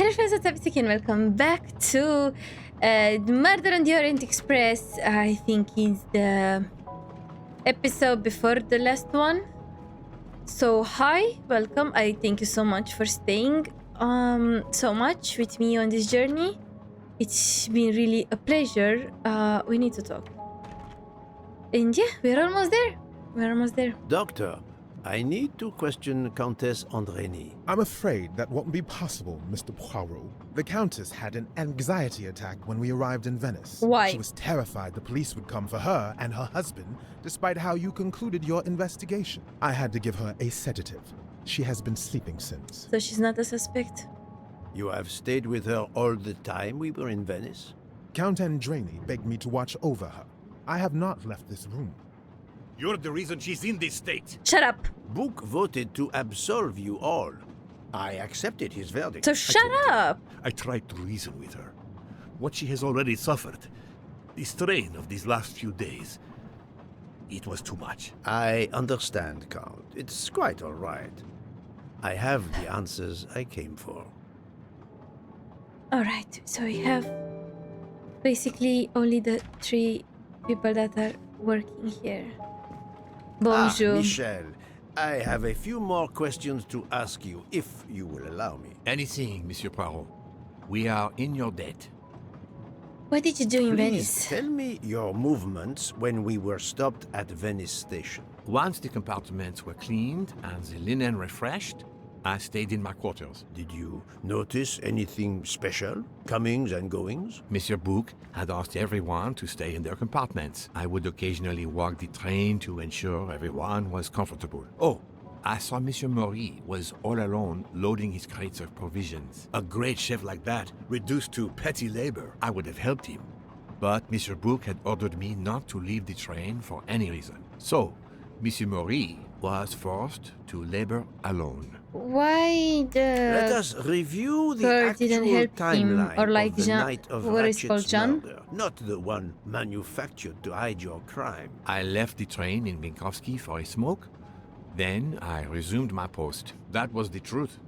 Hello friends, what's up? It's Akin. Welcome back to Murder on the Orient Express. I think it's the episode before the last one. So hi, welcome. I thank you so much for staying so much with me on this journey. It's been really a pleasure. We need to talk. And yeah, we're almost there. Doctor, I need to question Countess Andrény. I'm afraid that won't be possible, Mr. Poirot. The Countess had an anxiety attack when we arrived in Venice. Why? She was terrified the police would come for her and her husband, despite how you concluded your investigation. I had to give her a sedative. She has been sleeping since. So she's not a suspect. You have stayed with her all the time we were in Venice? Count Andrény begged me to watch over her. I have not left this room. You're the reason she's in this state. Shut up. Book voted to absolve you all. I accepted his verdict. So shut up. I tried to reason with her. What she has already suffered, the strain of these last few days, it was too much. I understand, Count. It's quite all right. I have the answers I came for. Alright, so we have basically only the 3 people that are working here. Bonjour. Michel, I have a few more questions to ask you, if you will allow me. Anything, Monsieur Poirot. We are in your debt. What did you do in Please Venice? tell me your movements when we were stopped at Venice Station. Once the compartments were cleaned and the linen refreshed, I stayed in my quarters. Did you notice anything special? Comings and goings? Monsieur Bouc had asked everyone to stay in their compartments. I would occasionally walk the train to ensure everyone was comfortable. Oh, I saw Monsieur Maury was all alone loading his crates of provisions. A great chef like that, reduced to petty labor, I would have helped him. But Monsieur Bouc had ordered me not to leave the train for any reason. So, Monsieur Maury was forced to labor alone. Why Let the us review the girl actual didn't help him, timeline or like of the Jean, night of what is called Ratchet's Jean? murder, not the one manufactured to hide your crime. I left the train in Minkowski for a smoke. Then I resumed my post. That was the truth.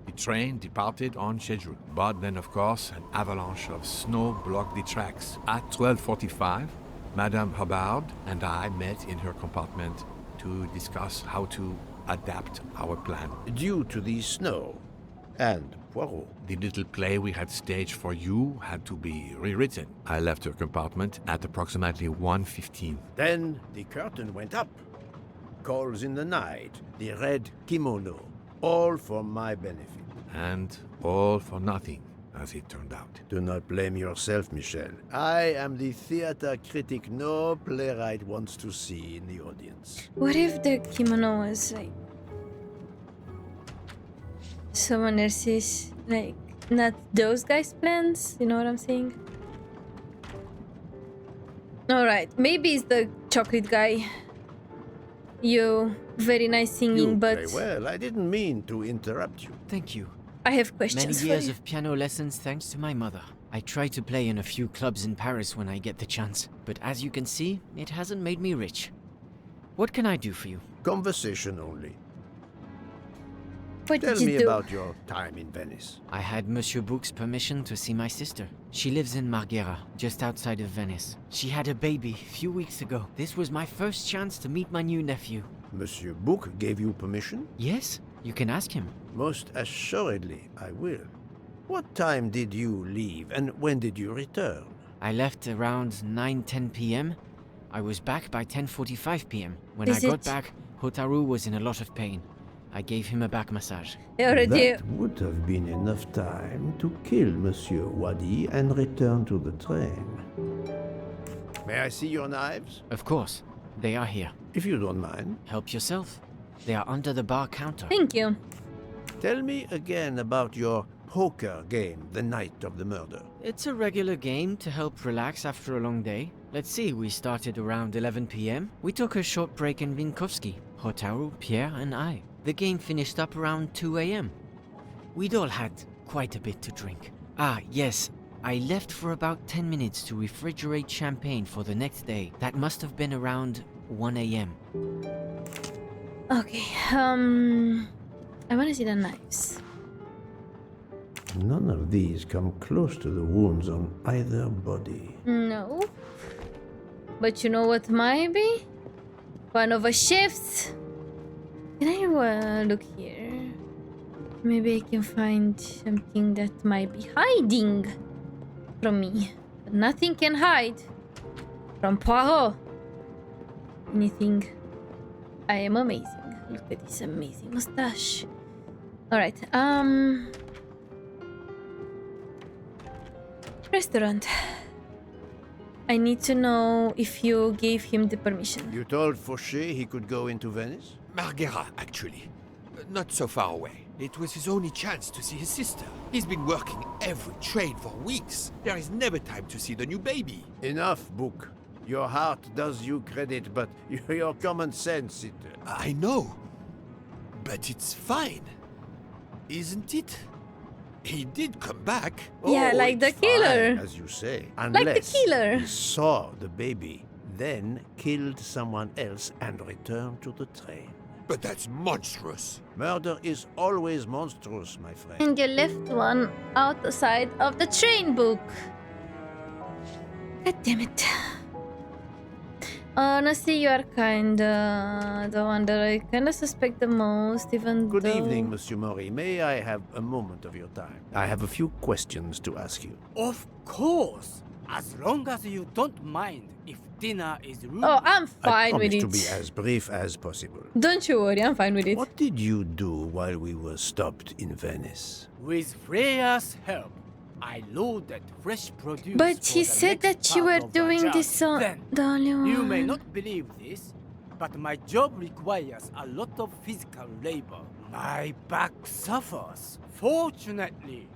The train departed on schedule. But then, of course, an avalanche of snow blocked the tracks. At 12:45, Madame Hubbard and I met in her compartment to discuss how to adapt our plan. Due to the snow and Poirot. The little play we had staged for you had to be rewritten. I left her compartment at approximately 1:15. Then the curtain went up. Calls in the night, the red kimono, all for my benefit. And all for nothing, as it turned out. Do not blame yourself, Michel. I am the theater critic no playwright wants to see in the audience. What if the kimono was like someone else's, like not those guys' plans? You know what I'm saying? Alright, maybe it's the chocolate guy. You very nice singing, You but play well. I didn't mean to interrupt you. Thank you. I have Many questions for years you. of piano lessons thanks to my mother. I try to play in a few clubs in Paris when I get the chance, but as you can see, it hasn't made me rich. What can I do for you? Conversation only. What Tell did me you do? about your time in Venice. I had Monsieur Bouc's permission to see my sister. She lives in Marghera, just outside of Venice. She had a baby a few weeks ago. This was my first chance to meet my new nephew. Monsieur Bouc gave you permission? Yes, you can ask him. Most assuredly, I will. What time did you leave and when did you return? I left around 9:10 p.m. I was back by 10:45 p.m. When Is I got it- back, Hotaru was in a lot of pain. I gave him a back massage. They already That would have been enough time to kill Monsieur Wadi and return to the train. May I see your knives? Of course, they are here. If you don't mind. Help yourself. They are under the bar counter. Thank you. Tell me again about your poker game the night of the murder. It's a regular game to help relax after a long day. Let's see, we started around 11 p.m. We took a short break in Minkowski, Hotaru, Pierre, and I. The game finished up around 2 a.m. We'd all had quite a bit to drink. Ah, yes, I left for about 10 minutes to refrigerate champagne for the next day. That must have been around 1 a.m. Okay, I want to see the knives. None of these come close to the wounds on either body. No. But you know what might be? One of the chefs. Can I look here? Maybe I can find something that might be hiding from me. But nothing can hide from Poirot. Anything. I am amazing. Look at this amazing mustache. Alright, restaurant. I need to know if you gave him the permission. You told Fauché he could go into Venice? Marguerite, actually. Not so far away. It was his only chance to see his sister. He's been working every train for weeks. There is never time to see the new baby. Enough, Book. Your heart does you credit, but your common sense, I know. But it's fine. Isn't it? He did come back. Yeah, Oh, like the it's killer. fine, as you say. Like the Unless killer. he saw the baby, then killed someone else and returned to the train. But that's monstrous. Murder is always monstrous, my friend. And you left one outside of the train book. God damn it. Honestly, you are kinda the one that I kinda suspect the most, even Good though... evening, Monsieur Maury. May I have a moment of your time? I have a few questions to ask you. Of course, as long as you don't mind if dinner is rude. Oh, I'm I fine with promise it. to be as brief as possible. Don't you worry, I'm fine with it. What did you do while we were stopped in Venice? With Freya's help, I loaded fresh produce. But for he the said next that you part were of the doing journey. this on Then, the only one. you may not believe this, but my job requires a lot of physical labor. My back suffers. Fortunately,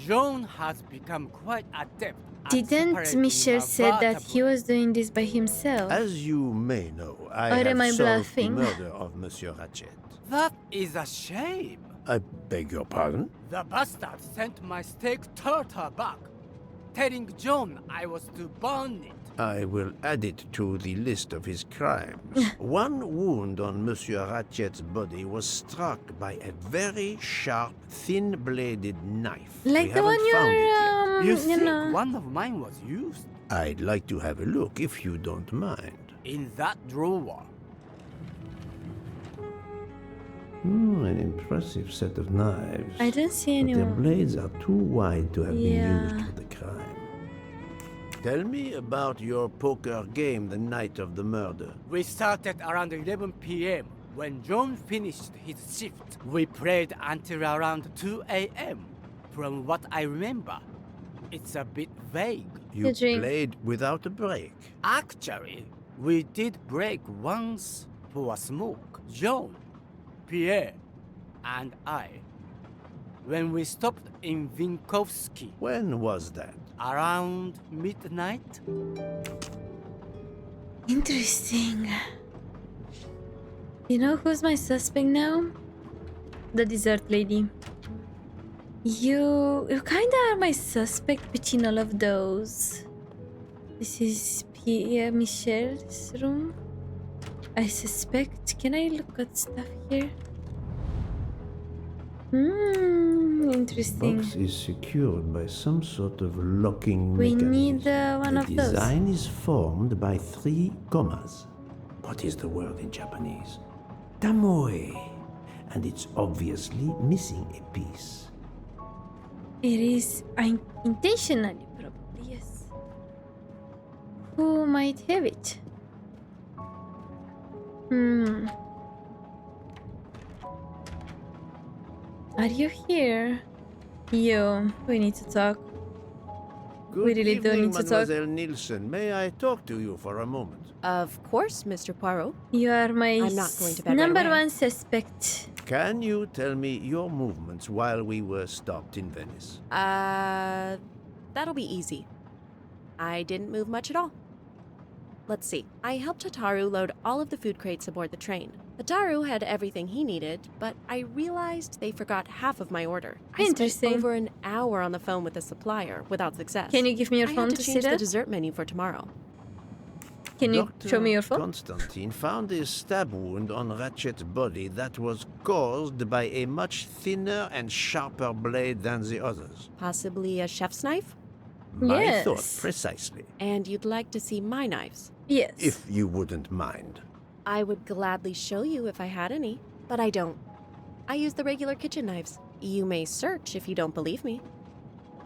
Jean has become quite adept at Didn't separating Michel the say that he vertebrae. was doing this by himself? As you may know, I Or have am I solved the bluffing? murder of Monsieur Ratchet. That is a shame. I beg your pardon? The bastard sent my steak tartar back, telling John I was to burn it. I will add it to the list of his crimes. One wound on Monsieur Ratchet's body was struck by a very sharp, thin-bladed knife. Like We the one haven't found it yet. You you think know. one of mine was used? I'd like to have a look if you don't mind. In that drawer. An impressive set of knives. I don't see But their anyone. blades are too wide to have been Yeah. used for the crime. Tell me about your poker game the night of the murder. We started around 11 p.m. When John finished his shift, we played until around 2 a.m. From what I remember, it's a bit vague. You The drink. played without a break. Actually, we did break once for a smoke. John, Pierre, and I. When we stopped in Vinkovsky When was that? around midnight. Interesting. You know who's my suspect now? The dessert lady. You kinda are my suspect between all of those. This is Pierre Michel's room. I suspect. Can I look at stuff here? Interesting. Box is secured by some sort of locking We mechanism. need one the of those. design is formed by 3 commas. What is the word in Japanese? Tamoe. And it's obviously missing a piece. It is intentionally, probably, yes. Who might have it? Are you here? You, we need to talk. Good We really don't evening, need to talk. Mademoiselle Nielsen. May I talk to you for a moment? Of course, Mr. Poirot. You are my I'm not going to bed right number away. one suspect. Can you tell me your movements while we were stopped in Venice? That'll be easy. I didn't move much at all. Let's see. I helped Hataru load all of the food crates aboard the train. Hataru had everything he needed, but I realized they forgot half of my order. I Interesting. spent over an hour on the phone with the supplier without success. Can you give me your I phone had to to see change the that? dessert menu for tomorrow. Can you Dr. show me your phone? Constantine found a stab wound on Ratchet's body that was caused by a much thinner and sharper blade than the others. Possibly a chef's knife? My thought, Yes. precisely. And you'd like to see my knives? Yes. If you wouldn't mind. I would gladly show you if I had any, but I don't. I use the regular kitchen knives. You may search if you don't believe me.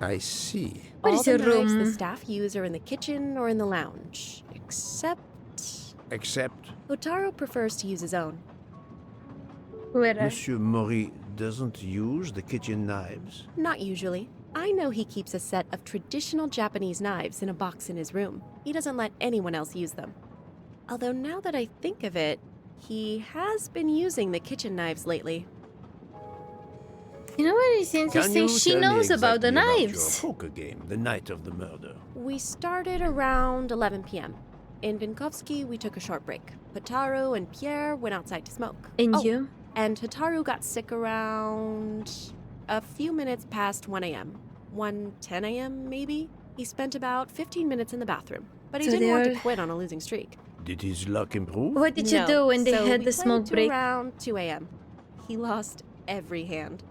I see. What All is the your knives the room? staff use are in the kitchen or in the lounge, except Except Hotaru prefers to use his own. Where are... Monsieur Mori doesn't use the kitchen knives. Not usually. I know he keeps a set of traditional Japanese knives in a box in his room. He doesn't let anyone else use them. Although now that I think of it, he has been using the kitchen knives lately. You know what is Can interesting? you She tell me knows about the exactly knives. your poker game the night of the murder. We started around 11 p.m. In Vinkovsky, we took a short break. Hotaru and Pierre went outside to smoke. And Oh, you? And Hotaru got sick around a few minutes past 1 a.m. 1:10 a.m. maybe? He spent about 15 minutes in the bathroom, but he So didn't they want all- to quit on a losing streak. Did his luck improve? What did you No, do when they so had we the played smoke to break? around 2 a.m. He lost every hand.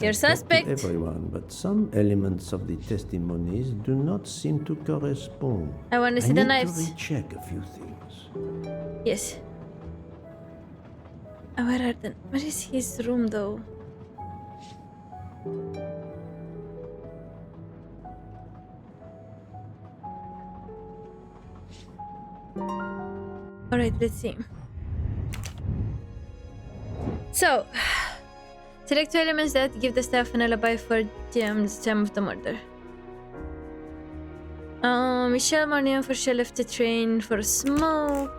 You're suspect. Everyone, but some elements of the testimonies do not seem to correspond. I want to see the knives. recheck a few things. Yes. Where are the... Where is his room though? Alright, let's see. So, select two elements that give the staff an alibi for the time of the murder. Michelle Marnie and Forsha left the train for a smoke.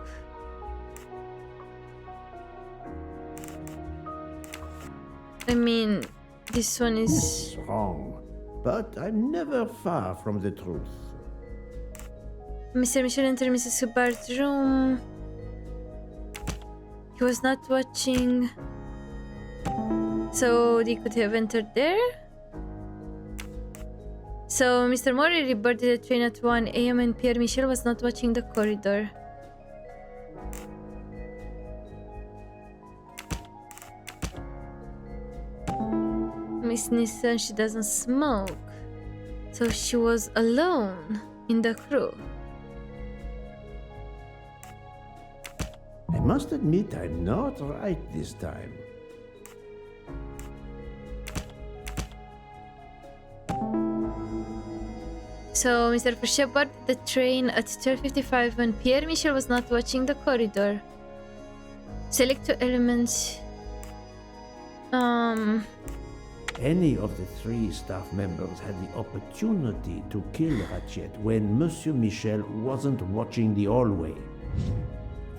I mean, this one is... It's wrong, but I'm never far from the truth. Mr. Michel entered Mrs. Hubbard's room. He was not watching. So they could have entered there. So Mr. Mori boarded the train at 1 a.m. and Pierre Michel was not watching the corridor. Miss Nissan, she doesn't smoke. So she was alone in the crew. I must admit I'm not right this time. So Mr. Forsha boarded the train at 12:55 when Pierre Michel was not watching the corridor. Select two elements. Any of the three staff members had the opportunity to kill Ratchet when Monsieur Michel wasn't watching the hallway.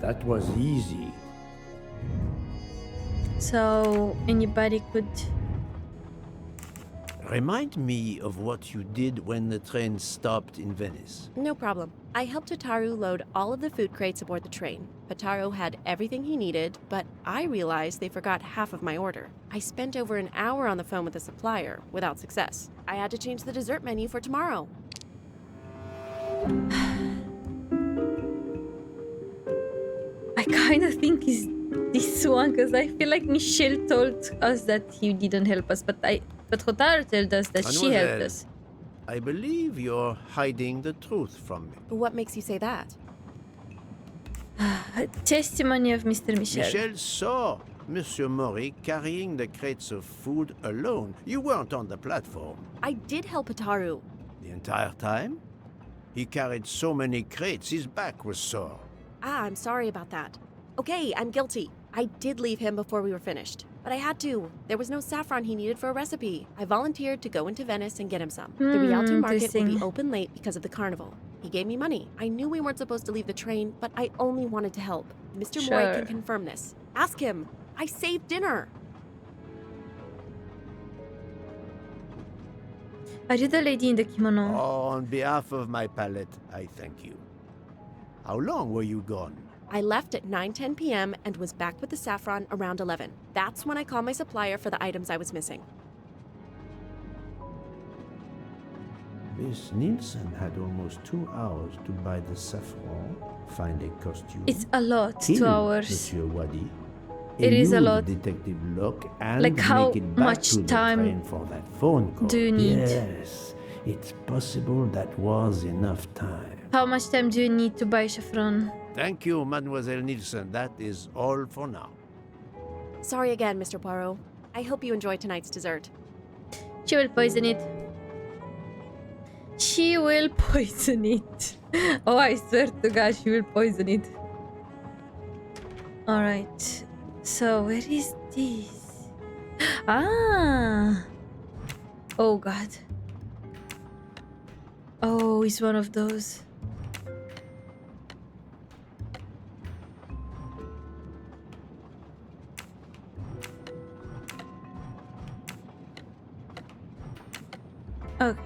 That was easy. So anybody could... Remind me of what you did when the train stopped in Venice. No problem. I helped Hotaru load all of the food crates aboard the train. Hotaru had everything he needed, but I realized they forgot half of my order. I spent over an hour on the phone with the supplier, without success. I had to change the dessert menu for tomorrow. I kind of think it's this one because I feel like Michelle told us that he didn't help us, but Hotaru told us that she helped Mademoiselle, us. I believe you're hiding the truth from me. What makes you say that? Testimony of Mr. Michel. Michel saw Monsieur Mori carrying the crates of food alone. You weren't on the platform. I did help Hotaru. The entire time? He carried so many crates, his back was sore. Ah, I'm sorry about that. Okay, I'm guilty. I did leave him before we were finished. But I had to. There was no saffron he needed for a recipe. I volunteered to go into Venice and get him some. The Rialto market will be interesting. open late because of the carnival. He gave me money. I knew we weren't supposed to leave the train, but I only wanted to help. Mr. Moy Sure. can confirm this. Ask him. I saved dinner. Are you the lady in the kimono? On behalf of my palate, I thank you. How long were you gone? I left at 9:10 p.m. and was back with the saffron around 11. That's when I called my supplier for the items I was missing. Miss Nielsen had almost 2 hours to buy the saffron, find a costume. It's a lot, kill 2 hours. Monsieur Wadi. It is a elude lot. Detective Locke and Like, how make it back much to the time train for that phone call. do you need? Yes, it's possible that was enough time. How much time do you need to buy saffron? Thank you, Mademoiselle Nielsen. That is all for now. Sorry again, Mr. Poirot. I hope you enjoy tonight's dessert. She will poison it. She will poison it. Oh, I swear to God, she will poison it. Alright. So, where is this? Ah! Oh, God. Oh, it's one of those. Okay.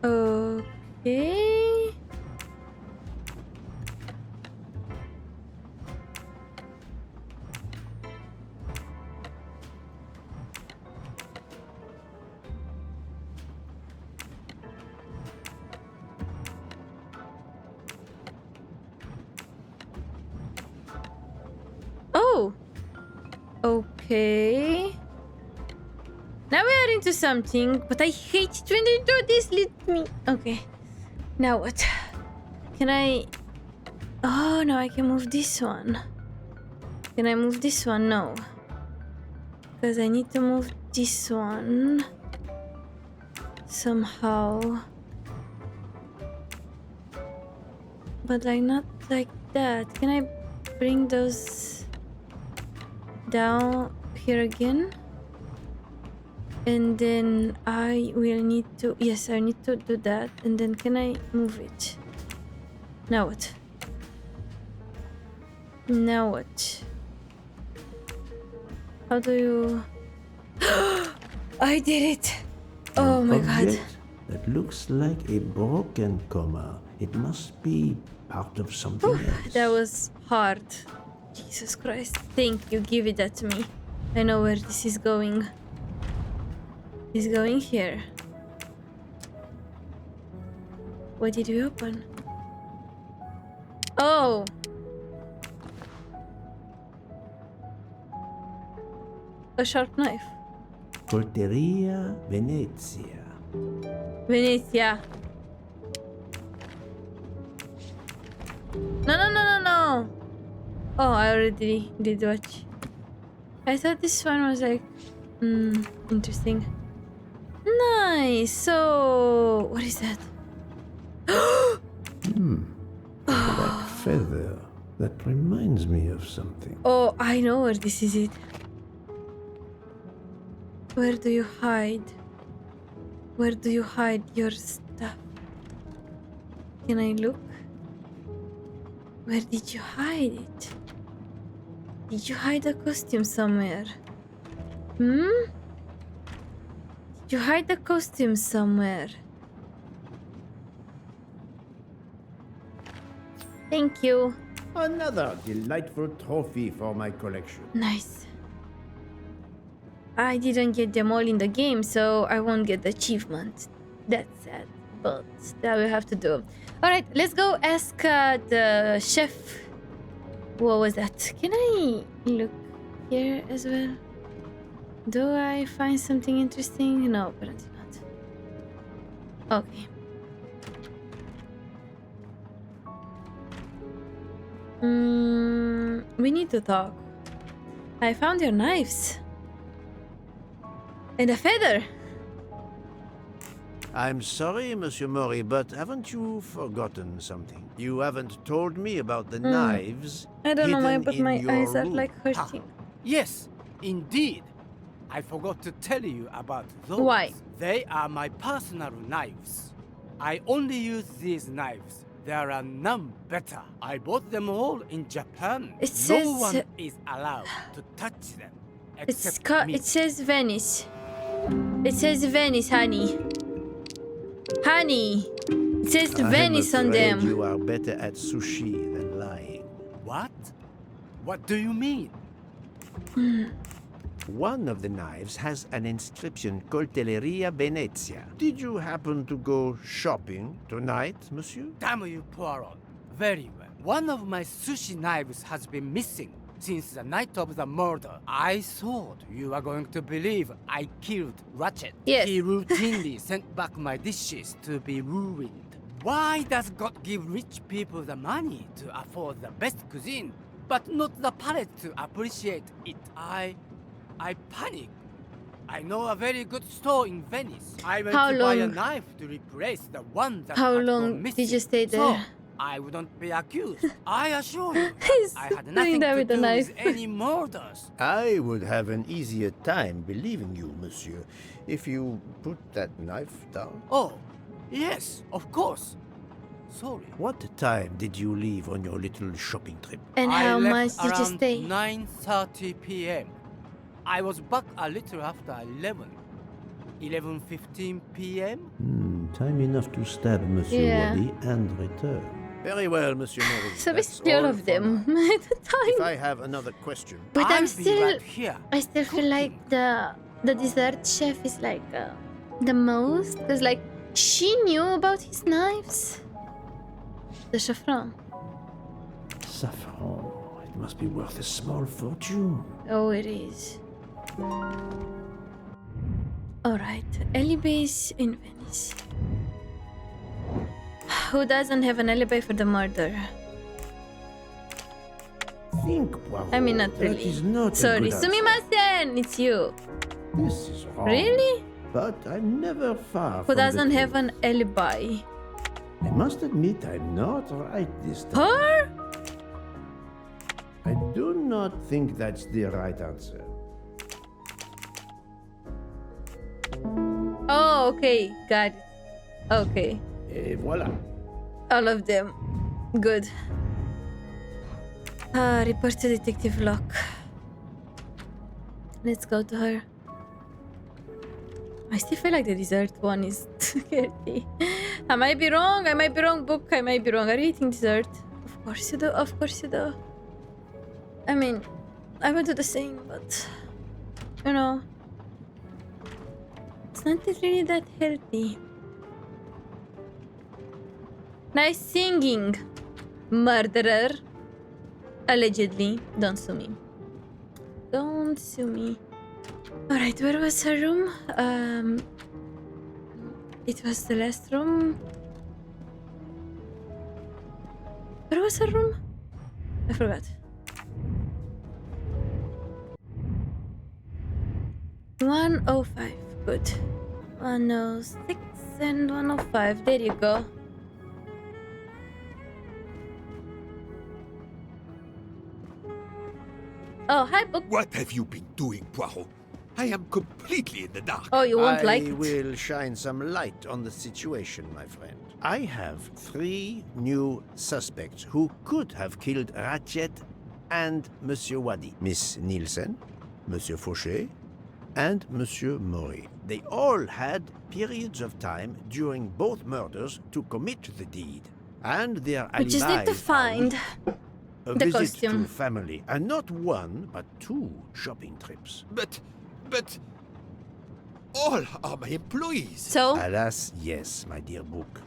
Okay. Oh. Okay. Now we are into something, but I hate it when they do this. Let me. Okay. Now what? Can I? Oh no, I can move this one. Can I move this one? No. Because I need to move this one somehow. But like not like that. Can I bring those down here again? And then I will need to, yes, I need to do that. And then can I move it? Now what? Now what? How do you... I did it! Oh An my God. object that looks like a broken comma. It must be part of something else. That was hard. Jesus Christ. Thank you, give it that to me. I know where this is going. It's going here. What did we open? Oh! A sharp knife. Colteria Venezia. Venezia. No, no, no, no, no! Oh, I already did watch. I thought this one was like... interesting. Nice! So... What is that? Black feather. That reminds me of something. Oh, I know where this is it. Where do you hide? Where do you hide your stuff? Can I look? Where did you hide it? Did you hide a costume somewhere? Did you hide the costume somewhere? Thank you. Another delightful trophy for my collection. Nice. I didn't get them all in the game, so I won't get the achievement. That's sad, but that we have to do. Alright, let's go ask the chef. What was that? Can I look here as well? Do I find something interesting? No, apparently not. Okay. We need to talk. I found your knives. And a feather. I'm sorry, Monsieur Mori, but haven't you forgotten something? You haven't told me about the knives. I don't know why, hidden but in my your eyes are room. like hurting. Yes, indeed. I forgot to tell you about those. Why? They are my personal knives. I only use these knives. There are none better. I bought them all in Japan. It says, no one is allowed to touch them except me. It says Venice. It says Venice, honey. Honey. It says Venice on I'm afraid them. you are better at sushi than lying. What? What do you mean? One of the knives has an inscription Coltelleria Venezia. Did you happen to go shopping tonight, monsieur? Damn you, Poirot. Very well. One of my sushi knives has been missing since the night of the murder. I thought you were going to believe I killed Ratchet. Yes. He routinely sent back my dishes to be ruined. Why does God give rich people the money to afford the best cuisine, but not the palate to appreciate it? I panic. I know a very good store in Venice. I went How to buy a long- knife to replace the one that How had long gone missing. did you stay So, there? I wouldn't be accused. I assure you, He's I had doing nothing that to with the do knife. with any murders. I would have an easier time believing you, monsieur, if you put that knife down. Oh, yes, of course. Sorry. What time did you leave on your little shopping trip? And I how left much did you around stay? 9:30 p.m. I was back a little after 11. 11:15 p.m. Time enough to stab Monsieur Yeah. Wadi and return. Very well, Monsieur Maurice. So That's basically all of for them now. at the If time. I have another question, But I'll I'm be still, right here. I still feel like the dessert chef is like the most, because like she knew about his knives. The saffron. saffron. It must be worth a small fortune. Oh, it is. Alright, alibis in Venice. Who doesn't have an alibi for the murder? Think, Poirot. I mean, not That really. is not a Sorry, good answer. sumimasen! It's you. This is wrong. Really? But I'm never far Who from the doesn't have truth. an alibi? I must admit I'm not right this time. Her? I do not think that's the right answer. Oh, okay. Got it. Okay. Et voilà. All of them. Good. Report to Detective Locke. Let's go to her. I still feel like the dessert one is guilty. I might be wrong. I might be wrong, book. I might be wrong. Are you eating dessert? Of course you do. Of course you do. I mean, I would do the same, but you know, it's not really that healthy. Nice singing, murderer. Allegedly. Don't sue me. Don't sue me. Alright, where was her room? It was the last room. Where was her room? I forgot. 105. Good. 106 and 105. There you go. Oh, hi, book. What have you been doing, Poirot? I am completely in the dark. Oh, you won't like I it. will shine some light on the situation, my friend. I have 3 new suspects who could have killed Ratchet and Monsieur Wadi. Miss Nielsen, Monsieur Fauché, and Monsieur Maury. They all had periods of time during both murders to commit the deed. And their We just need to alibis are find weak. A the visit costume. to family, and not 1, but 2 shopping trips. But all are my employees. So, Alas, yes, my dear book.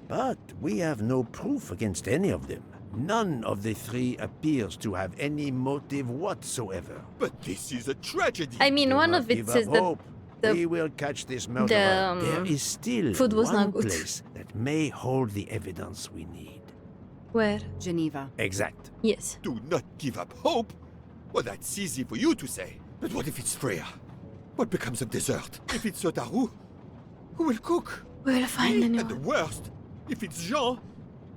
But we have no proof against any of them. None of the 3 appears to have any motive whatsoever. But this is a tragedy. I mean, Do one not of it give says up that hope. the- We will catch this murderer. There is still food was one not good. place that may hold the evidence we need. where? Geneva. Exact. Yes. Do not give up hope. Well, that's easy for you to say. But what if it's Freya? What becomes of dessert? If it's Sotaru, who will cook? We'll find a new And the one. worst, if it's Jean,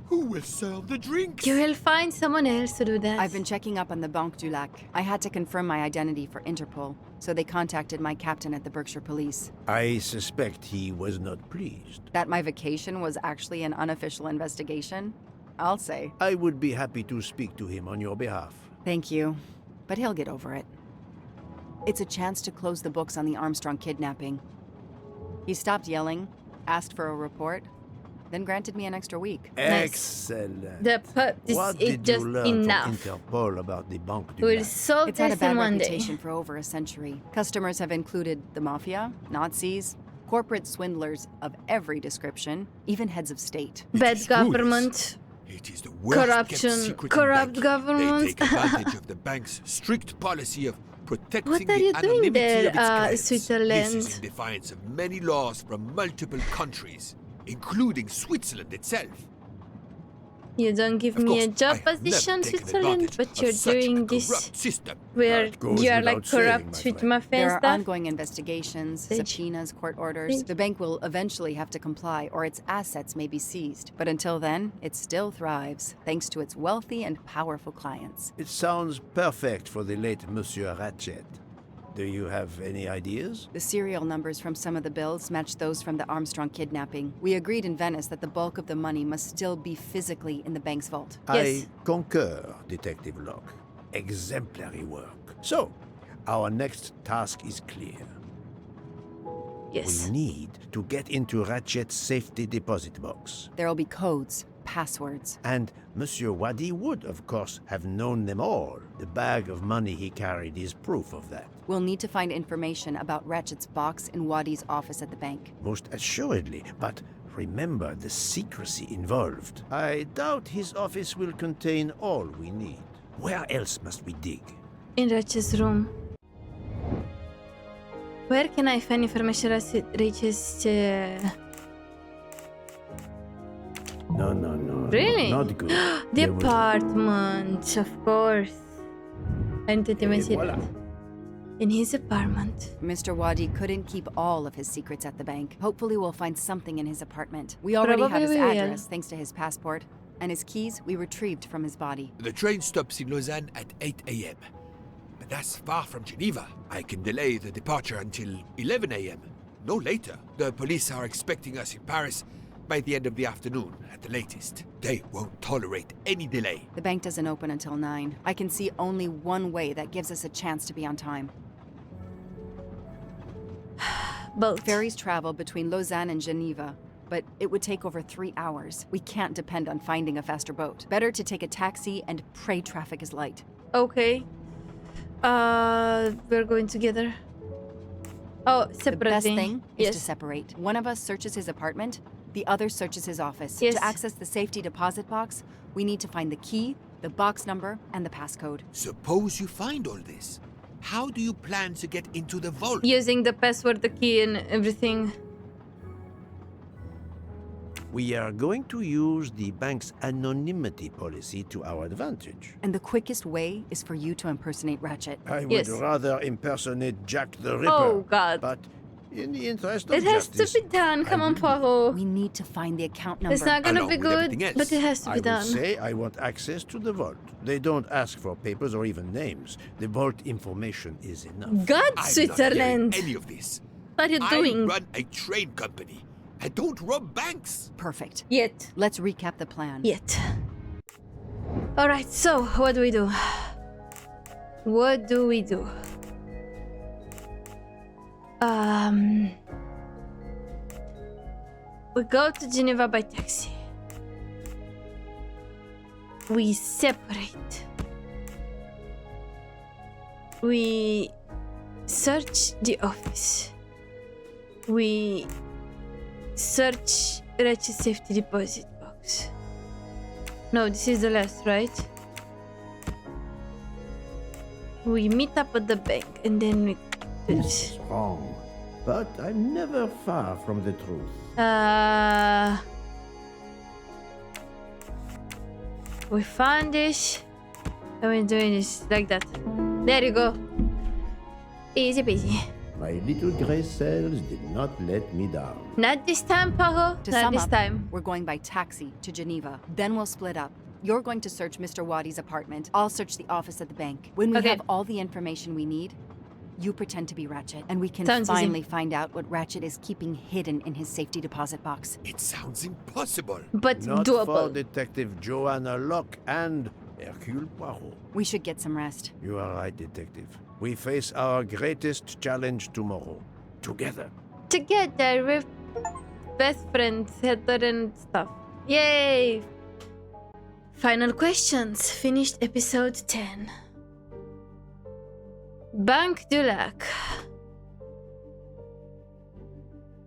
who will serve the drinks? You will find someone else to do that. I've been checking up on the Banque du Lac. I had to confirm my identity for Interpol, so they contacted my captain at the Berkshire Police. I suspect he was not pleased. That my vacation was actually an unofficial investigation? I'll say. I would be happy to speak to him on your behalf. Thank you. But he'll get over it. It's a chance to close the books on the Armstrong kidnapping. He stopped yelling, asked for a report, then granted me an extra week. Excellent. The What is did just you learn enough. from Interpol about the Banque du We'll Lac? solve It's had a this in bad one day. reputation for over a century. Customers have included the mafia, Nazis, corporate swindlers of every description, even heads of state. Bad is government. It is the worst Corruption, kept secret corrupt in banking. government. They take advantage of the bank's strict policy of protecting What are the you doing anonymity there, of its clients. Switzerland? This is in defiance of many laws from multiple countries, including Switzerland itself. You don't give Of me a course, job I have never position, taken Switzerland, advantage but of you're such a doing this corrupt system. where That goes you are like without saying, corrupt my with friend. mafia There and are stuff. ongoing investigations, Bitch. subpoenas, court orders. Bitch. The bank will eventually have to comply, or its assets may be seized. But until then, it still thrives, thanks to its wealthy and powerful clients. It sounds perfect for the late Monsieur Ratchet. Do you have any ideas? The serial numbers from some of the bills match those from the Armstrong kidnapping. We agreed in Venice that the bulk of the money must still be physically in the bank's vault. Yes. I concur, Detective Locke. Exemplary work. So, our next task is clear. Yes. We need to get into Ratchet's safety deposit box. There'll be codes, passwords. And Monsieur Wadi would, of course, have known them all. The bag of money he carried is proof of that. We'll need to find information about Ratchet's box in Wadi's office at the bank. Most assuredly, but remember the secrecy involved. I doubt his office will contain all we need. Where else must we dig? In Ratchet's room. Where can I find information about Ratchet's... No. Really? Not good. The There was- apartment, of course. I didn't even see voila. that. In his apartment. Mr. Wadi couldn't keep all of his secrets at the bank. Hopefully we'll find something in his apartment. We already have his Probably we will. address thanks to his passport, and his keys we retrieved from his body. The train stops in Lausanne at 8 a.m. But that's far from Geneva. I can delay the departure until 11 a.m. No later. The police are expecting us in Paris by the end of the afternoon at the latest. They won't tolerate any delay. The bank doesn't open until 9. I can see only one way that gives us a chance to be on time. Both. Ferries travel between Lausanne and Geneva, but it would take over 3 hours. We can't depend on finding a faster boat. Better to take a taxi and pray traffic is light. Okay. We're going together. Oh, The separately. best thing is yes. to separate. One of us searches his apartment, the other searches his office. Yes. To access the safety deposit box, we need to find the key, the box number, and the passcode. Suppose you find all this. How do you plan to get into the vault? Using the password, the key, and everything. We are going to use the bank's anonymity policy to our advantage. And the quickest way is for you to impersonate Ratchet. I would Yes. rather impersonate Jack the Ripper. Oh, God. But in the interest of It has justice, to be done. Come I on, will- Poirot. We need to find the account number. It's not gonna Along be with good, everything else. but it has to I be would done. say I want access to the vault. They don't ask for papers or even names. The vault information is enough. God, I'm Switzerland. not hearing any of this. What are you I doing? run a train company. I don't rob banks. Perfect. Yet. Let's recap the plan. Yet. Alright, so what do we do? What do we do? We go to Geneva by taxi. We separate. We search the office. We search Ratchet safety deposit box. No, this is the last, right? We meet up at the bank and then we do This this. is wrong. But I'm never far from the truth. We found this and we're doing this like that. There you go. Easy peasy. My little gray cells did not let me down. Not this time, Poirot. To Not sum this up, time. we're going by taxi to Geneva. Then we'll split up. You're going to search Mr. Wadi's apartment. I'll search the office at the bank. When we Okay. have all the information we need, you pretend to be Ratchet, and we can Sounds easy. finally find out what Ratchet is keeping hidden in his safety deposit box. It sounds impossible. But Not for doable. Detective Joanna Locke and Hercule Poirot. We should get some rest. You are right, Detective. We face our greatest challenge tomorrow. Together. Together with best friends, Heather and stuff. Yay! Final questions. Finished episode 10. Bank du Lac.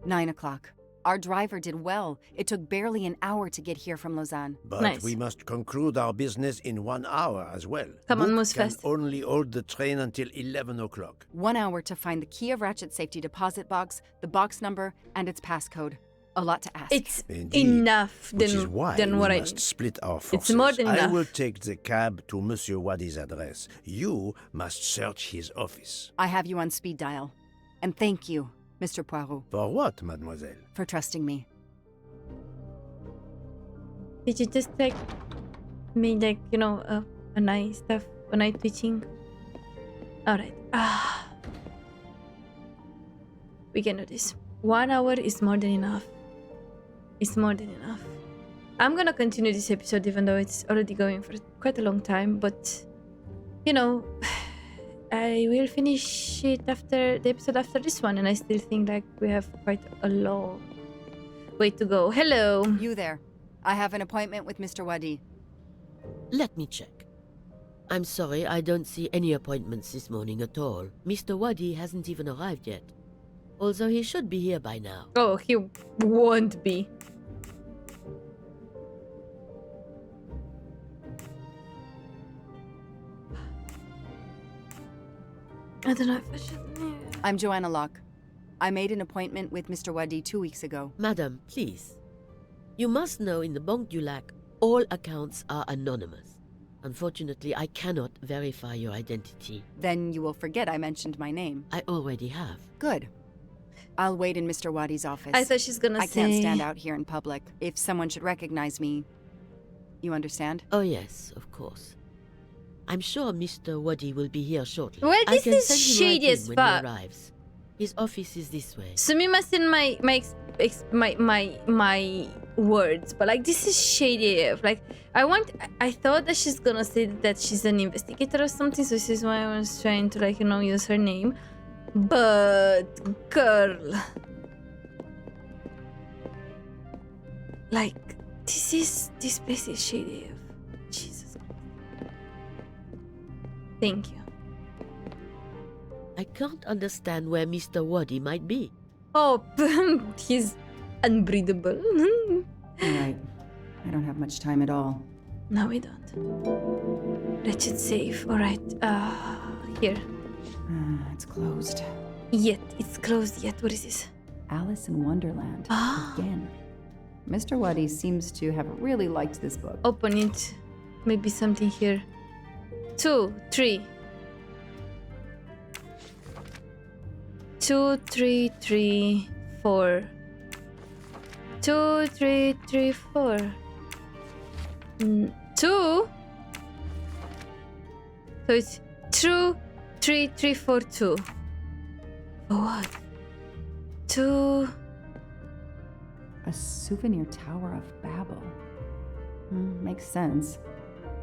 9 o'clock. Our driver did well. It took barely an hour to get here from Lausanne. But Nice. we must conclude our business in 1 hour as well. Come on, Book moves can fast. only hold the train until 11 o'clock. 1 hour to find the key of Ratchet safety deposit box, the box number, and its passcode. A lot to ask. It's Indeed. enough Which is than, why than what we I must need. split our forces. more than I enough. will take the cab to Monsieur Wadi's address. You must search his office. I have you on speed dial. And thank you, Mr. Poirot, For what, mademoiselle? for trusting me. Did you just like made like, you know, a nice stuff, a nice twitching? Alright. We can do this. 1 hour is more than enough. It's more than enough. I'm gonna continue this episode even though it's already going for quite a long time, but you know, I will finish it after the episode after this one, and I still think like we have quite a long way to go. Hello. You there. I have an appointment with Mr. Wadi. Let me check. I'm sorry, I don't see any appointments this morning at all. Mr. Wadi hasn't even arrived yet. Although he should be here by now. Oh, he won't be. I don't know if I should. I'm Joanna Locke. I made an appointment with Mr. Wadi 2 weeks ago. Madam, please. You must know in the Banque du Lac, all accounts are anonymous. Unfortunately, I cannot verify your identity. Then you will forget I mentioned my name. I already have. Good. I'll wait in Mr. Wadi's office. I thought she's gonna I say. can't stand out here in public. If someone should recognize me, you understand? Oh yes, of course. I'm sure Mr. Wadi will be here shortly. Well, I this can is send him shady right as in when fuck. he arrives. His office is this way. Sumimasen my words, but like this is shady. Like I thought that she's gonna say that she's an investigator or something, so this is why I was trying to like, you know, use her name. But girl, like this place is shady. Jesus Christ. Thank you. I can't understand where Mr. Wadi might be. Oh, he's unbreathable. All right. I don't have much time at all. No, we don't. Wretched safe. All right. Here. It's closed. Yet it's closed. Yet what is this? Alice in Wonderland. Ah. Again. Mr. Wadi seems to have really liked this book. Open it. Maybe something here. 2, 3. 2, 3, 3, 4. 2, 3, 3, 4. 2. So it's 2, 3, 3, 4, 2. For what? 2. A souvenir tower of Babel. Makes sense.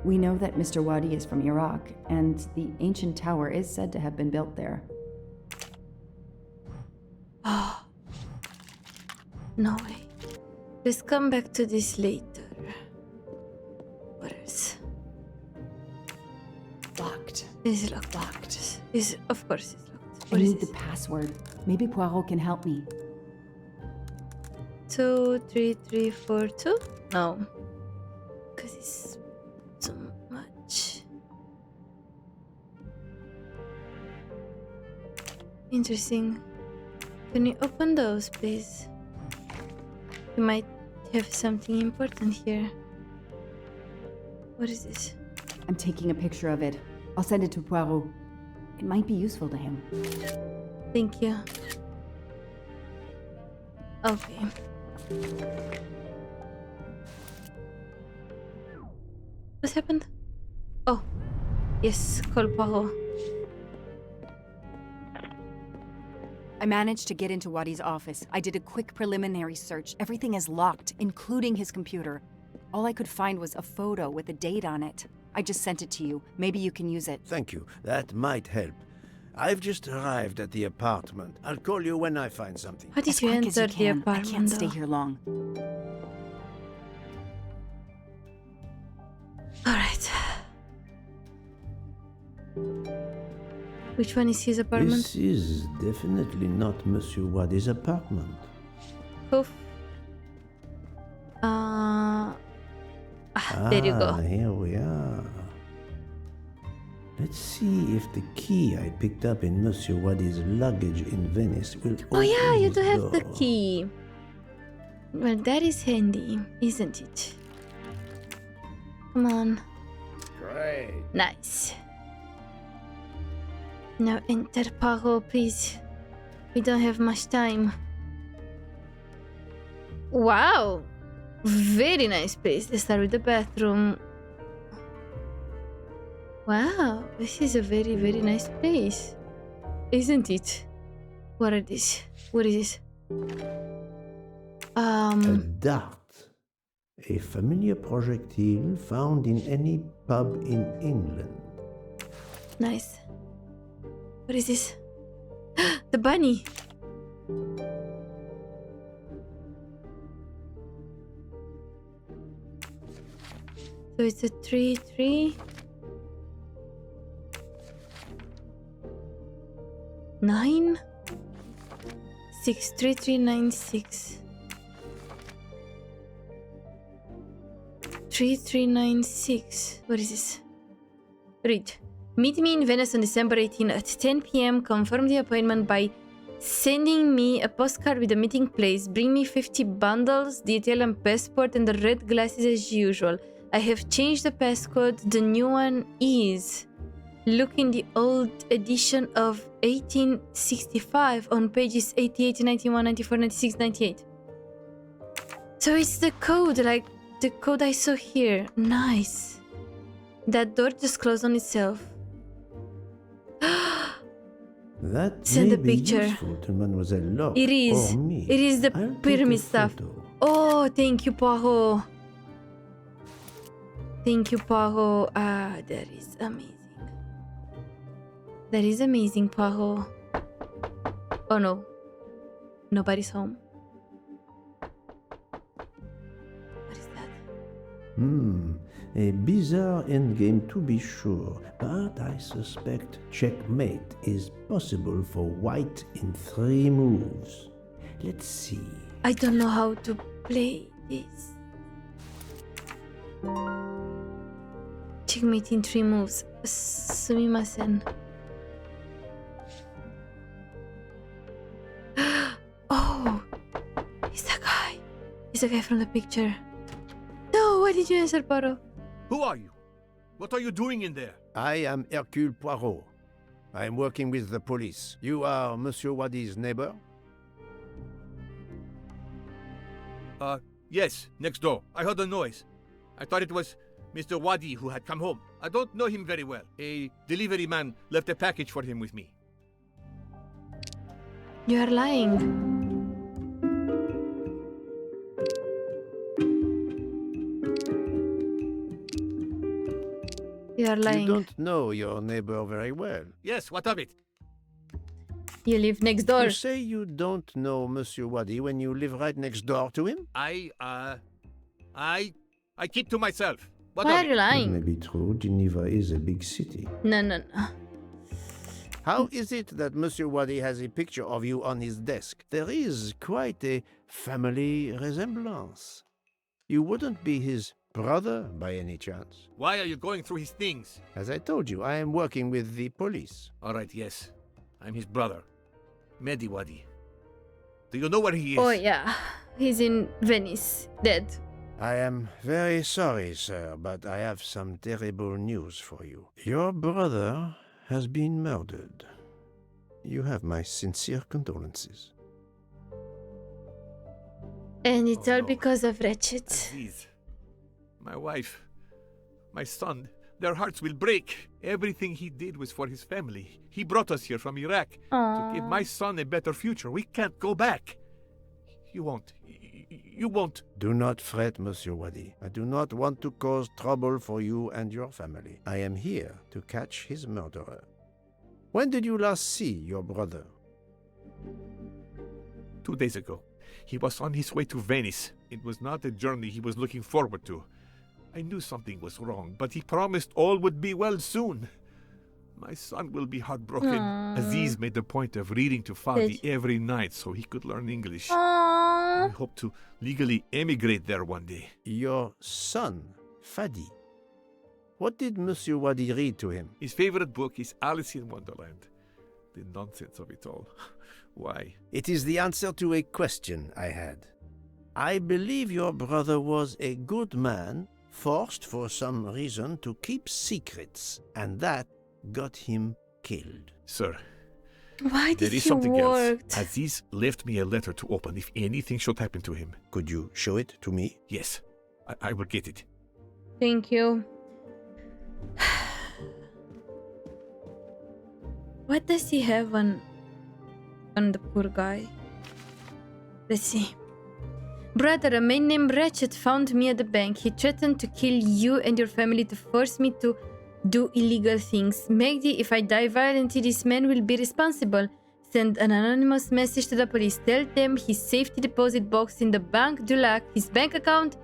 We know that Mr. Wadi is from Iraq, and the ancient tower is said to have been built there. Oh. No way. Let's come back to this later. What else? Locked. Is it locked? Is of course it's locked. I What is need the this? password. Maybe Poirot can help me. 2, 3, 3, 4, 2? No. Because it's too much. Interesting. Can you open those, please? You might have something important here. What is this? I'm taking a picture of it. I'll send it to Poirot. It might be useful to him. Thank you. Okay. What happened? Oh. Yes, call Poirot. I managed to get into Wadi's office. I did a quick preliminary search. Everything is locked, including his computer. All I could find was a photo with a date on it. I just sent it to you. Maybe you can use it. Thank you. That might help. I've just arrived at the apartment. I'll call you when I find something. How did As you quick as you enter the can. I apartment? can't stay though? here long. Alright. Which one is his apartment? This is definitely not Monsieur Wadi's apartment. Hoof. There you go. Here we are. Let's see if the key I picked up in Monsieur Wadi's luggage in Venice will Oh yeah, open you his do have the door. key. Well, that is handy, isn't it? Come on. Great. Nice. Now enter, Poirot, please. We don't have much time. Wow! Very nice place. Let's start with the bathroom. Wow, this is a very, very nice place. Isn't it? What are these? What is this? A dart. A familiar projectile found in any pub in England. Nice. What is this? The bunny. So it's a 3-3. 9 6 3 3 9 6 3 3 9 6. What is this? Read. Meet me in Venice on December 18 at 10 p.m. Confirm the appointment by sending me a postcard with the meeting place. Bring me 50 bundles, the Italian passport, and the red glasses as usual. I have changed the passcode. The new one is... Look in the old edition of 1865 on pages 88, 91, 94, 96, 98. So it's the code, like the code I saw here. Nice. That door just closed on itself. That Send may a be picture. useful to Mademoiselle Locke It is. or me. It is the I'll take pyramid a stuff. photo. Oh, thank you, Poirot. Thank you, Poirot. Ah, that is amazing. That is amazing, Poirot. Oh no. Nobody's home. What is that? A bizarre endgame to be sure, but I suspect checkmate is possible for white in 3 moves. Let's see. I don't know how to play this. Checkmate in 3 moves. Sumimasen. Oh, he's the guy. He's the guy from the picture. No, why did you answer, Poirot? Who are you? What are you doing in there? I am Hercule Poirot. I am working with the police. You are Monsieur Wadi's neighbor? Yes, next door. I heard a noise. I thought it was Mr. Wadi who had come home. I don't know him very well. A delivery man left a package for him with me. You are lying. You are lying. You don't know your neighbor very well. Yes, what of it? You live next door. You say you don't know Monsieur Wadi when you live right next door to him? I keep to myself. What Why of are you it? That may lying? be true. Geneva is a big city. No. How is it that Monsieur Wadi has a picture of you on his desk? There is quite a family resemblance. You wouldn't be his brother by any chance? Why are you going through his things? As I told you, I am working with the police. All right, yes. I'm his brother, Mehdi Wadi. Do you know where he is? Oh yeah, he's in Venice, dead. I am very sorry, sir, but I have some terrible news for you. Your brother has been murdered. You have my sincere condolences. And it's Oh, all no. because of Ratchet. Aziz, my wife, my son, their hearts will break. Everything he did was for his family. He brought us here from Iraq to give my son a better future. We can't go back. You won't. You won't. Do not fret, Monsieur Wadi. I do not want to cause trouble for you and your family. I am here to catch his murderer. When did you last see your brother? 2 days ago. He was on his way to Venice. It was not a journey he was looking forward to. I knew something was wrong, but he promised all would be well soon. My son will be heartbroken. Aww. Aziz made a point of reading to Fadi every night so he could learn English. Aww. I hope to legally emigrate there one day. Your son, Fadi. What did Monsieur Wadi read to him? His favorite book is Alice in Wonderland. The nonsense of it all. Why? It is the answer to a question I had. I believe your brother was a good man, forced for some reason to keep secrets, and that got him killed. Sir, Why there did is he something work? else. Aziz left me a letter to open if anything should happen to him. Could you show it to me? Yes, I will get it. Thank you. What does he have on the poor guy? Let's see. Brother, a man named Ratchet found me at the bank. He threatened to kill you and your family to force me to do illegal things. Magdi, if I die violently, this man will be responsible. Send an anonymous message to the police. Tell them his safety deposit box in the Bank du Lac, his bank account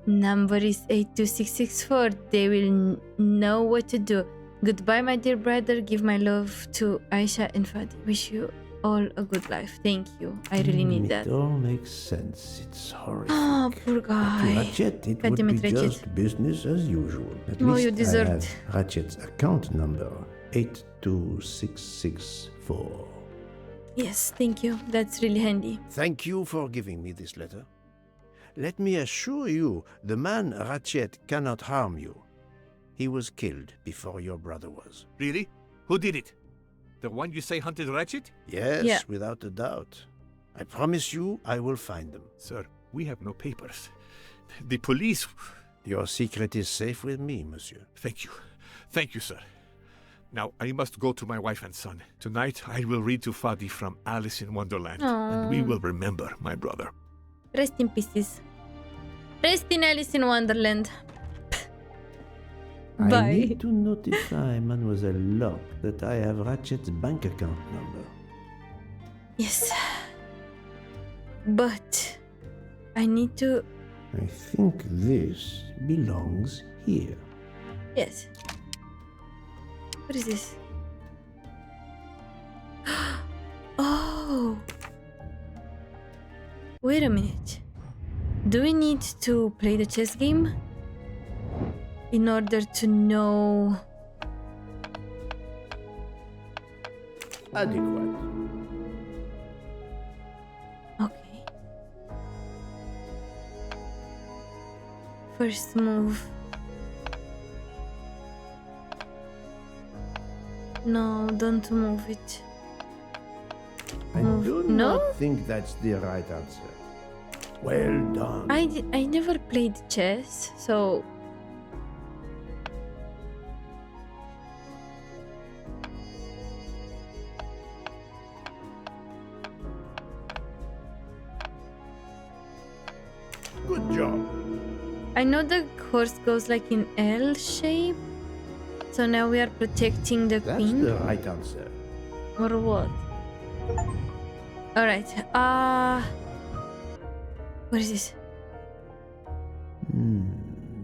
number is 82664. They will know what to do. Goodbye, my dear brother. Give my love to Aisha and Fadi. Wish you all a good life. Thank you. I really need that. It all makes sense. It's horrific. Oh, poor To guy. Ratchet, it God would damn be it, Ratchet. just business as usual. At Oh, least you deserved- I had Ratchet's account number, 82664. Yes, thank you. That's really handy. Thank you for giving me this letter. Let me assure you, the man Ratchet cannot harm you. He was killed before your brother was. Really? Who did it? The one you say hunted Ratchet? Yes, Yeah. without a doubt. I promise you I will find them. Sir, we have no papers. The police... Your secret is safe with me, monsieur. Thank you. Thank you, sir. Now, I must go to my wife and son. Tonight, I will read to Fadi from Alice in Wonderland, and we Aww. will remember my brother. Rest in pieces. Rest in Alice in Wonderland. I Bye. need to notify Mademoiselle Locke that I have Ratchet's bank account number. Yes. But I need to... I think this belongs here. Yes. What is this? Oh. Wait a minute. Do we need to play the chess game in order to know? Adequate. Okay. First move. No, don't move it. I Move. do No? not think that's the right answer. Well done. I never played chess, so Good job. I know the horse goes like in L shape. So now we are protecting the That's queen, the right answer. or what? All right. What is this?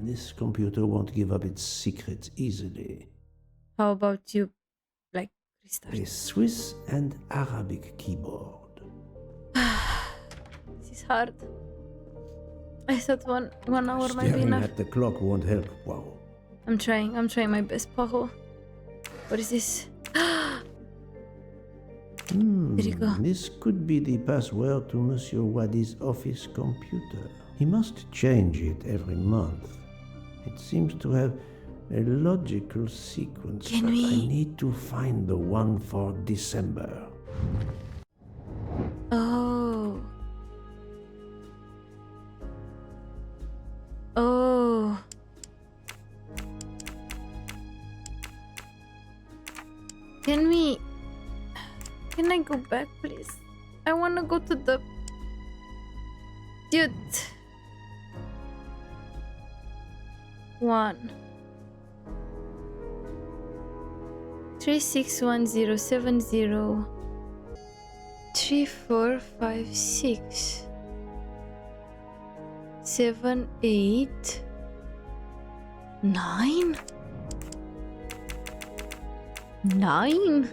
This computer won't give up its secrets easily. How about you, like restart? A Swiss and Arabic keyboard. This is hard. I thought one hour might be Staring enough. at the clock won't help. Wow. I'm trying my best, Paho. What is this? There you go. This could be the password to Monsieur Wadi's office computer. He must change it every month. It seems to have a logical sequence, Can but we- I need to find the one for December. Oh. Oh. Can I go back, please? I wanna go to the... Dude. 1, 361070 3456 789 9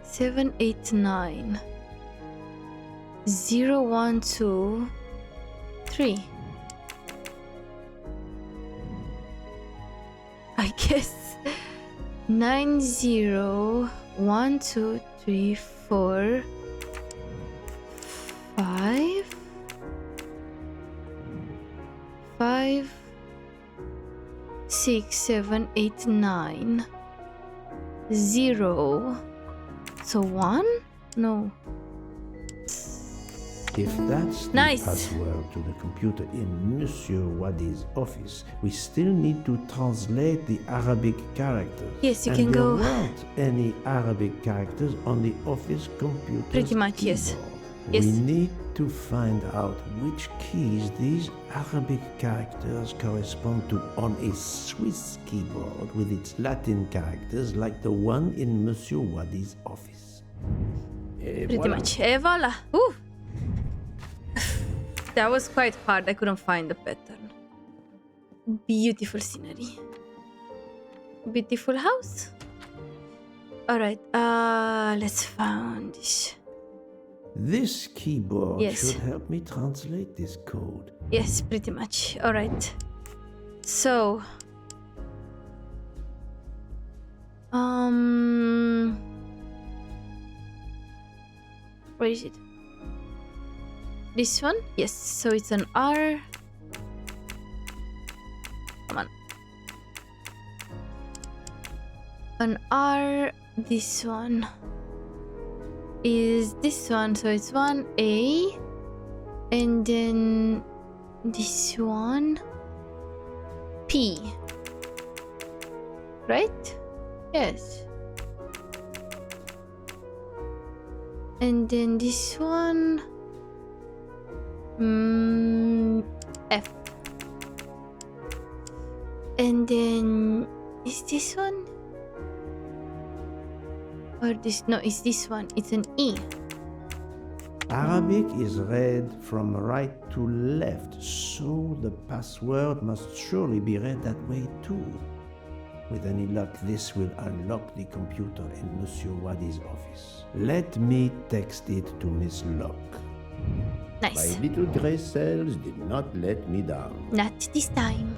789 0123. I guess 901234 5 5 6 7 8 9 0. So 1? No. If that's the Nice. password to the computer in Monsieur Wadi's office, we still need to translate the Arabic characters. Yes, you And can there go. weren't any Arabic characters on the office computer. Pretty much, yes. We Yes. need to find out which keys these Arabic characters correspond to on a Swiss keyboard with its Latin characters like the one in Monsieur Wadi's office. Pretty Voilà. much. Voila. Ooh. That was quite hard. I couldn't find the pattern. Beautiful scenery. Beautiful house. Alright, let's find this. This keyboard Yes. should help me translate this code. Yes, pretty much. Alright. So. Where is it? This one? Yes, so it's an R. Come on. An R. This one is this one, so it's 1A. And then this one P. Right? Yes. And then this one F. And then is this one? Or this? No, it's this one. It's an E. Arabic is read from right to left, so the password must surely be read that way too. With any luck, this will unlock the computer in Monsieur Wadi's office. Let me text it to Miss Locke. Nice. My little grey cells did not let me down. Not this time.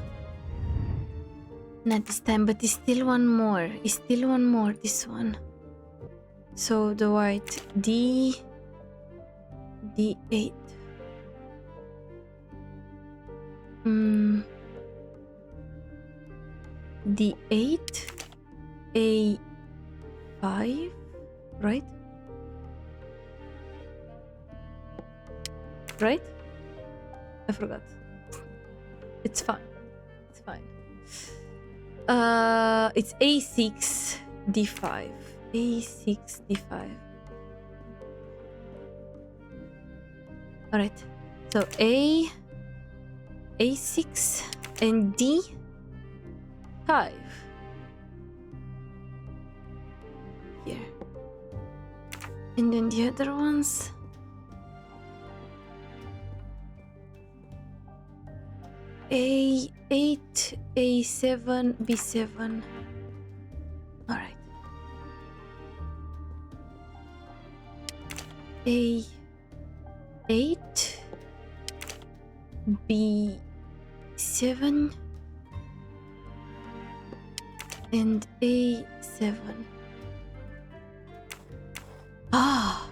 Not this time, but it's still one more. It's still one more, this one. So the white D8. D8 A5, right? Right? I forgot. It's fine. It's fine. It's A6 D5. A6 D5. All right. So A6 and D5. Here. And then the other ones. A8, A7, B7. All right. A8, B7, and A7. Ah,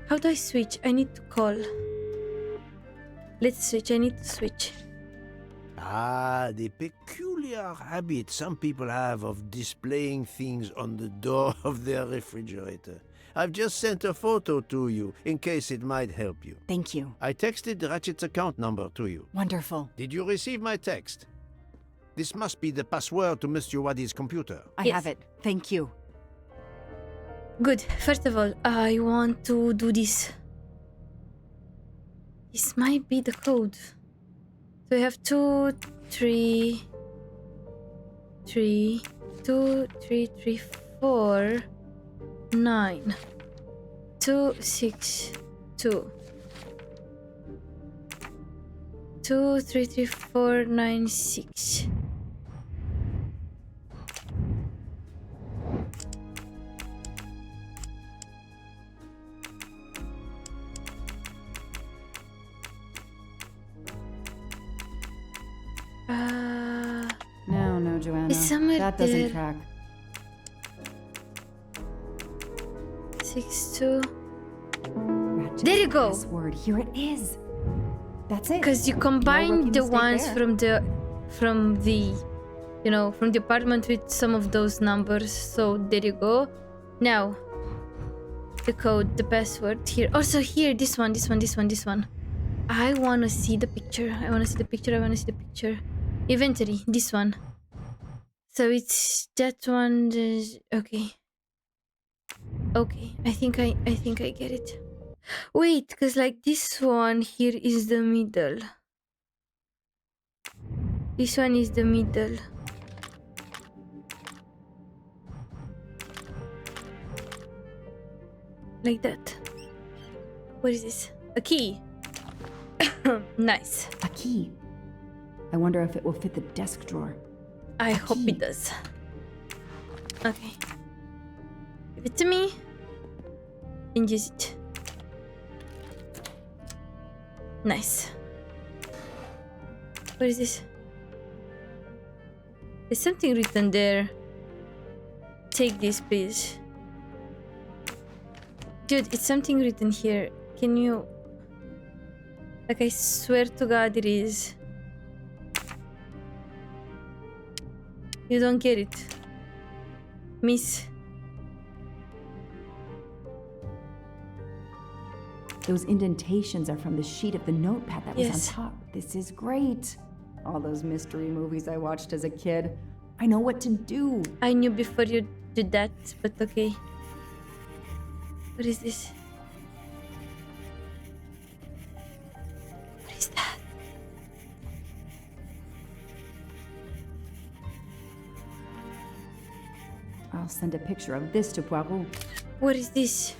how do I switch? I need to call. Let's switch. I need to switch. Ah, the peculiar habit some people have of displaying things on the door of their refrigerator. I've just sent a photo to you, in case it might help you. Thank you. I texted Ratchet's account number to you. Wonderful. Did you receive my text? This must be the password to Mr. Wadi's computer. I Yes. have it. Thank you. Good. First of all, I want to do this. This might be the code. So we have 2, 3, 3 2 3 3 4 9 2 6 2 2 3 3 4 9 6. No, Joanna. It's somewhere That doesn't there. track. 6 2. Ratchet's There you go. Password. Here it is. That's it. Because you No combine rookie the mistake ones there. from the apartment with some of those numbers. So there you go. Now the code, the password here. Also here, this one. I wanna see the picture. Inventory, this one. So it's that one. Okay. I think I get it. Wait, because like this one here is the middle. This one is the middle. Like that. What is this? A key. Nice. A key. I wonder if it will fit the desk drawer. I hope key. it does. Okay. Give it to me. And use it. Nice. What is this? There's something written there. Take this, please. Dude, it's something written here. Can you... Like, I swear to God it is. You don't get it. Miss. Those indentations are from the sheet of the notepad that was Yes. on top. This is great. All those mystery movies I watched as a kid. I know what to do. I knew before you did that, but okay. What is this? What is that? I'll send a picture of this to Poirot. What is this?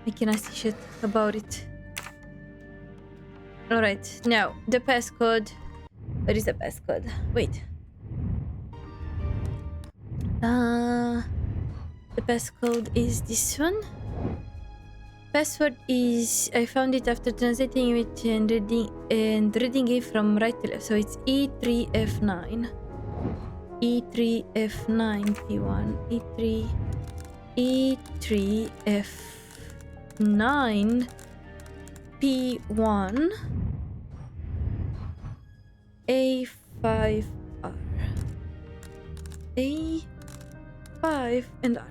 I cannot see shit about it. Alright, now the passcode. Where is the passcode? Wait. The passcode is this one. Password is, I found it after translating it and reading it from right to left. So it's E3F9. E3F9 P1. E3F9 P1 A5R A5 and R.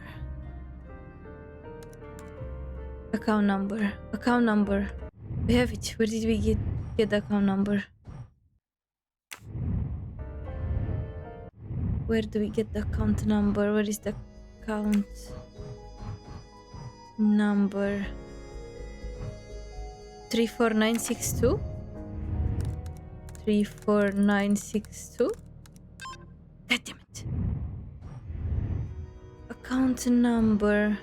Account number. We have it. Where did we get the account number? Where do we get the account number? Where is the account number? 34962? 34962? God damn it. Account number.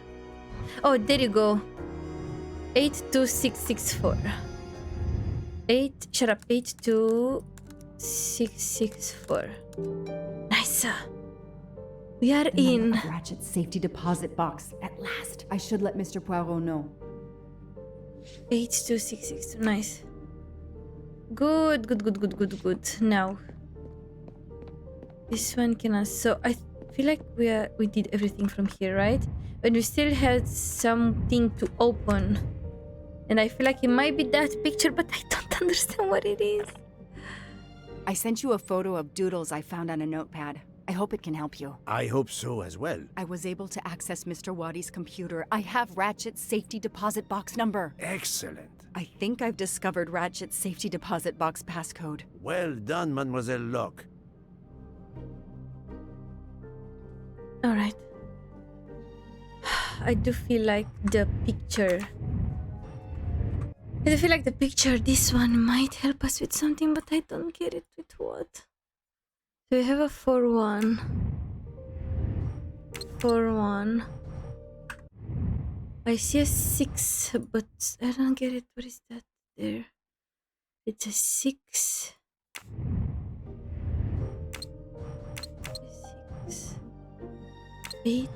Oh, there you go. 82664. 82664. Nice. We are The number in. of Ratchet's safety deposit box. At last. I should let Mr. Poirot know. 82662. Nice. Good. Now, this one cannot. So I feel like we did everything from here, right? But we still had something to open, and I feel like it might be that picture, but I don't understand what it is. I sent you a photo of doodles I found on a notepad. I hope it can help you. I hope so as well. I was able to access Mr. Waddy's computer. I have Ratchet's safety deposit box number. Excellent. I think I've discovered Ratchet's safety deposit box passcode. Well done, Mademoiselle Locke. All right. I do feel like the picture. This one might help us with something, but I don't get it with what. So we have a 4-1. 4-1. I see a 6, but I don't get it. What is that there? It's a 6. 6. 8.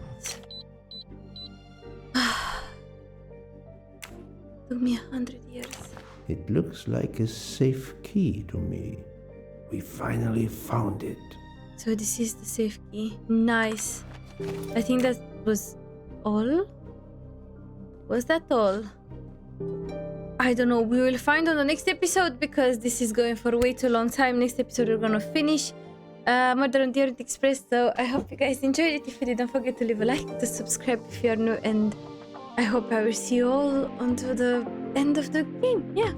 Took me 100 years. It looks like a safe key to me. We finally found it. So this is the safe key. Nice. I think that was all. Was that all? I don't know. We will find on the next episode because this is going for way too long time. Next episode we're gonna finish Murder on the Orient Express. So I hope you guys enjoyed it. If you did, don't forget to leave a like, to subscribe if you are new, and I hope I will see you all until the end of the game. Yeah.